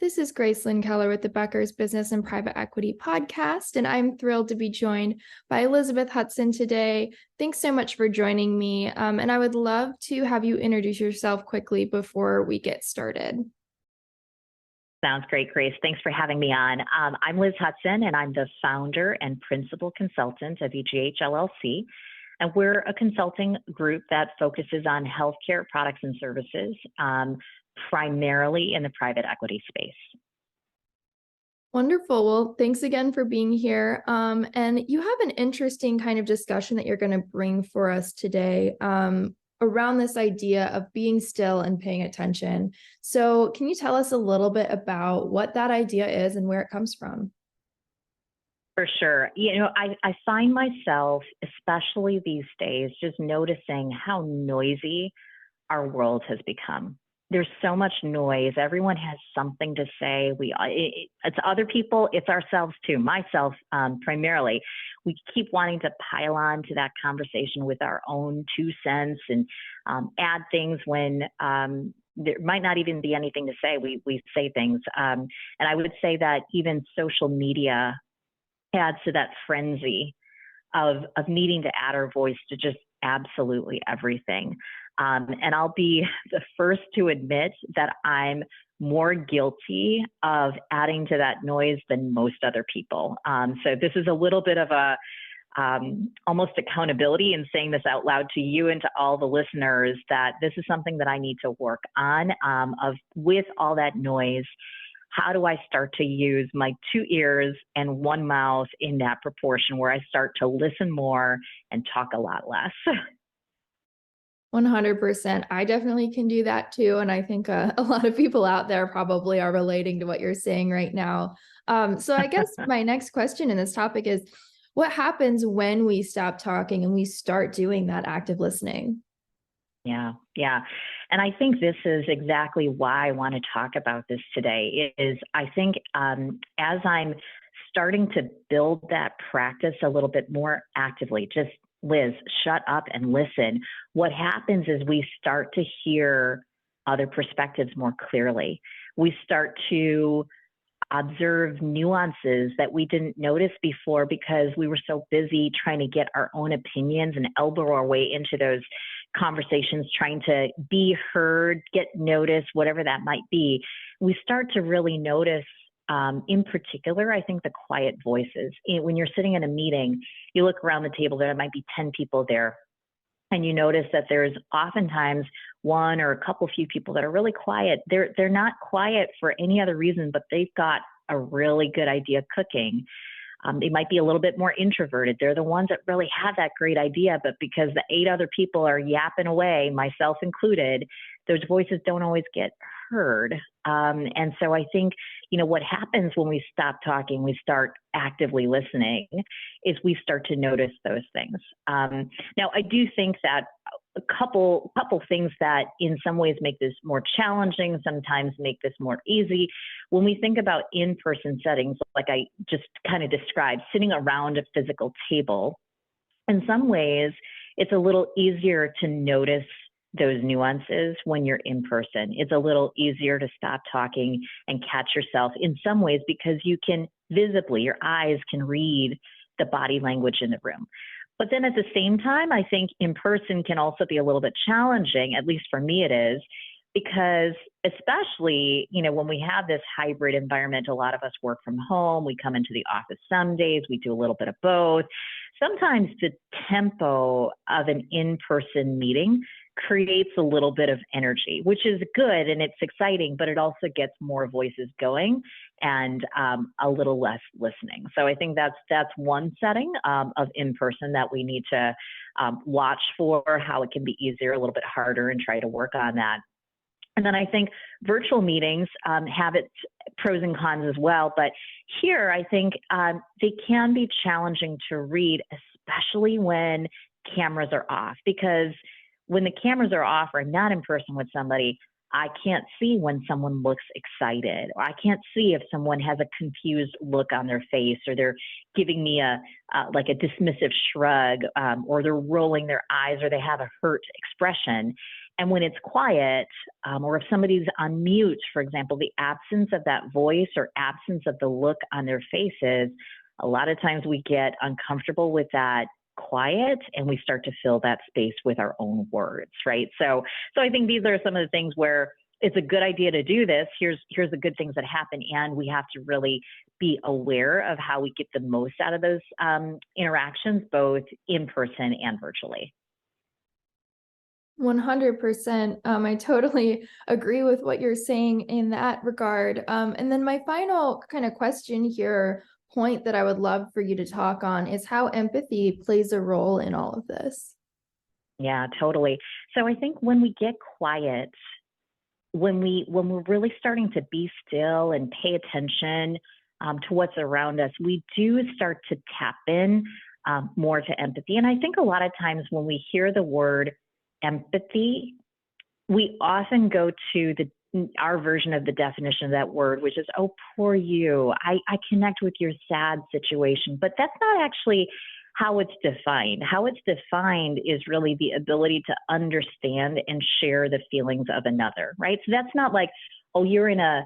This is Gracelyn Keller with the Becker's Business and Private Equity Podcast, and I'm thrilled to be joined by Elizabeth Hutson today. Thanks so much for joining me, and I would love to have you introduce yourself quickly before we get started. Sounds great, Grace. Thanks for having me on. I'm Liz Hutson, and I'm the founder and principal consultant of EGH LLC. And we're a consulting group that focuses on healthcare products and services, primarily in the private equity space. Wonderful. Well, thanks again for being here. And you have an interesting kind of discussion that you're going to bring for us today around this idea of being still and paying attention. So can you tell us a little bit about what that idea is and where it comes from? For sure. I find myself, especially these days, just noticing how noisy our world has become. There's so much noise. Everyone has something to say. It's other people, it's ourselves too, myself primarily. We keep wanting to pile on to that conversation with our own 2 cents and add things when there might not even be anything to say. We say things. And I would say that even social media adds to that frenzy of needing to add our voice to just absolutely everything. And I'll be the first to admit that I'm more guilty of adding to that noise than most other people. So this is a little bit of a almost accountability in saying this out loud to you and to all the listeners, that this is something that I need to work on with all that noise. How do I start to use my 2 ears and 1 mouth in that proportion where I start to listen more and talk a lot less? 100%. I definitely can do that too. And I think a lot of people out there probably are relating to what you're saying right now. So I guess my next question in this topic is, what happens when we stop talking and we start doing that active listening? Yeah. And I think this is exactly why I want to talk about this today. I think as I'm starting to build that practice a little bit more actively, just Liz, shut up and listen. What happens is we start to hear other perspectives more clearly. We start to observe nuances that we didn't notice before because we were so busy trying to get our own opinions and elbow our way into those conversations, trying to be heard, get noticed, whatever that might be. We start to really notice, in particular, I think the quiet voices. When you're sitting in a meeting, you look around the table, there might be 10 people there, and you notice that there's oftentimes 1 or a couple few people that are really quiet. They're not quiet for any other reason, but they've got a really good idea cooking. They might be a little bit more introverted. They're the ones that really have that great idea, but because the 8 other people are yapping away, myself included, those voices don't always get heard. And so I think, what happens when we stop talking, we start actively listening, is we start to notice those things. Now, I do think that a couple things that in some ways make this more challenging, sometimes make this more easy. When we think about in-person settings, like I just kind of described, sitting around a physical table, in some ways, it's a little easier to notice those nuances when you're in person. It's a little easier to stop talking and catch yourself in some ways because you can visibly, your eyes can read the body language in the room. But then at the same time, I think in person can also be a little bit challenging, at least for me it is, because especially, when we have this hybrid environment, a lot of us work from home, we come into the office some days, we do a little bit of both. Sometimes the tempo of an in-person meeting creates a little bit of energy, which is good and it's exciting, but it also gets more voices going and a little less listening. So I think that's one setting of in-person that we need to watch for, how it can be easier, a little bit harder, and try to work on that. And then I think virtual meetings have its pros and cons as well. But here, I think they can be challenging to read, especially when cameras are off, because when the cameras are off or I'm not in person with somebody, I can't see when someone looks excited, or I can't see if someone has a confused look on their face, or they're giving me like a dismissive shrug, or they're rolling their eyes, or they have a hurt expression. And when it's quiet, or if somebody's on mute, for example, the absence of that voice or absence of the look on their faces, a lot of times we get uncomfortable with that quiet and we start to fill that space with our own words, right? So I think these are some of the things where it's a good idea to do this. Here's the good things that happen, and we have to really be aware of how we get the most out of those interactions, both in person and virtually. 100%. I totally agree with what you're saying in that regard. And then my final kind of question here, point that I would love for you to talk on, is how empathy plays a role in all of this. Yeah, totally. So I think when we get quiet, when we're really starting to be still and pay attention to what's around us, we do start to tap in more to empathy. And I think a lot of times when we hear the word empathy, we often go to our version of the definition of that word, which is, oh, poor you. I connect with your sad situation. But that's not actually how it's defined. How it's defined is really the ability to understand and share the feelings of another, right? So that's not like, oh, you're in a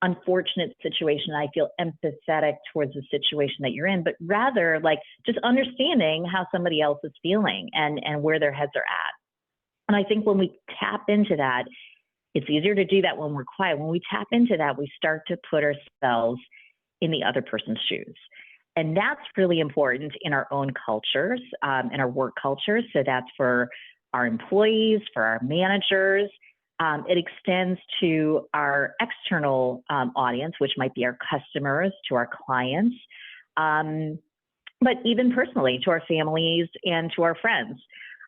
unfortunate situation, I feel empathetic towards the situation that you're in, but rather like just understanding how somebody else is feeling and where their heads are at. And I think when we tap into that, it's easier to do that when we're quiet. When we tap into that, we start to put ourselves in the other person's shoes. And that's really important in our own cultures, in our work cultures. So that's for our employees, for our managers. It extends to our external audience, which might be our customers, to our clients, but even personally to our families and to our friends.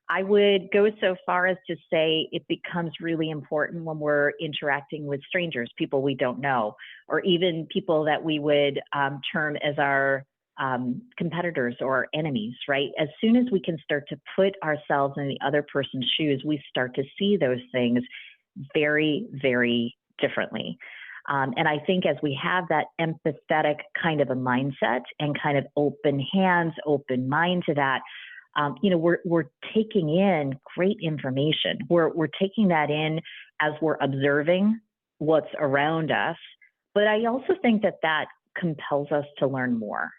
I would go so far as to say it becomes really important when we're interacting with strangers, people we don't know, or even people that we would term as our competitors or our enemies, right? As soon as we can start to put ourselves in the other person's shoes, we start to see those things very, very differently. And I think as we have that empathetic kind of a mindset and kind of open hands, open mind to that, we're taking in great information. We're taking that in as we're observing what's around us. But I also think that compels us to learn more.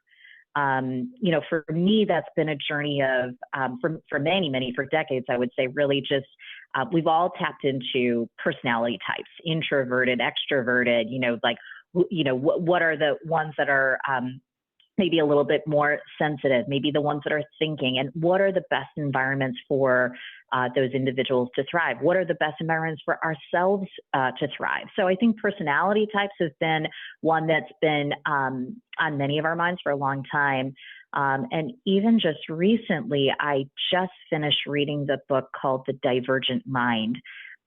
For me, that's been a journey of, for many, for decades, I would say, really just, we've all tapped into personality types, introverted, extroverted, what are the ones that are, maybe a little bit more sensitive, maybe the ones that are thinking, and what are the best environments for those individuals to thrive? What are the best environments for ourselves to thrive? So I think personality types has been one that's been on many of our minds for a long time. And even just recently, I just finished reading the book called The Divergent Mind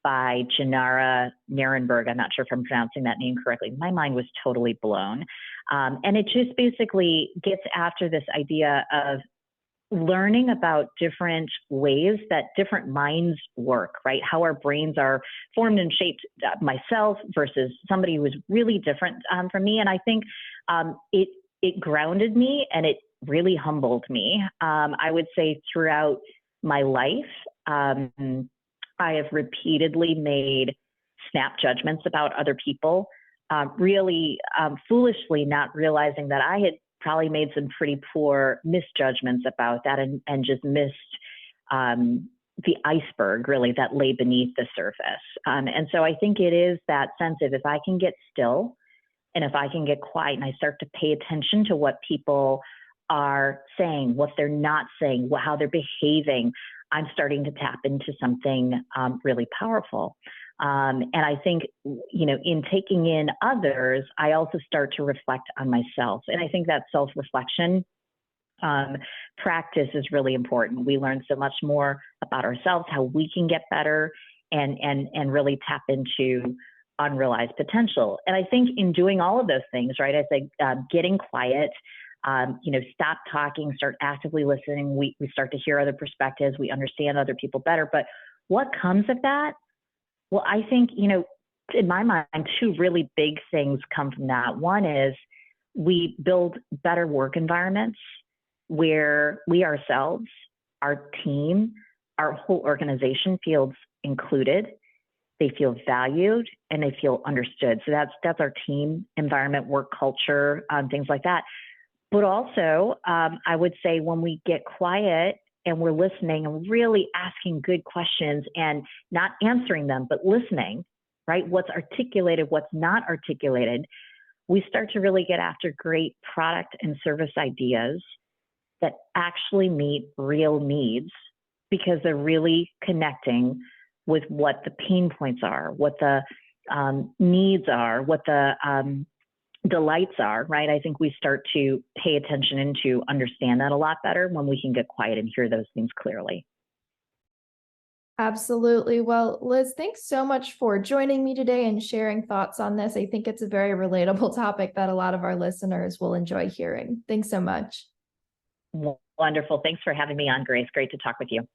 by Janara Narenberg. I'm not sure if I'm pronouncing that name correctly. My mind was totally blown. And it just basically gets after this idea of learning about different ways that different minds work, right? How our brains are formed and shaped, myself versus somebody who was really different from me. And I think it grounded me and it really humbled me. I would say throughout my life, I have repeatedly made snap judgments about other people, really foolishly not realizing that I had probably made some pretty poor misjudgments about that and just missed the iceberg really that lay beneath the surface. And so I think it is that sense of if I can get still and if I can get quiet and I start to pay attention to what people are saying, what they're not saying, how they're behaving, I'm starting to tap into something really powerful. And I think, in taking in others, I also start to reflect on myself. And I think that self-reflection practice is really important. We learn so much more about ourselves, how we can get better and really tap into unrealized potential. And I think in doing all of those things, right, I think getting quiet, stop talking, start actively listening. We start to hear other perspectives. We understand other people better. But what comes of that? Well, I think, in my mind, two really big things come from that. One is we build better work environments where we ourselves, our team, our whole organization feels included, they feel valued, and they feel understood. So that's our team environment, work culture, things like that. But also, I would say when we get quiet and we're listening and really asking good questions and not answering them, but listening, right? What's articulated, what's not articulated, we start to really get after great product and service ideas that actually meet real needs, because they're really connecting with what the pain points are, what the needs are, what the delights are, right? I think we start to pay attention and to understand that a lot better when we can get quiet and hear those things clearly. Absolutely. Well, Liz, thanks so much for joining me today and sharing thoughts on this. I think it's a very relatable topic that a lot of our listeners will enjoy hearing. Thanks so much. Wonderful. Thanks for having me on, Grace. Great to talk with you.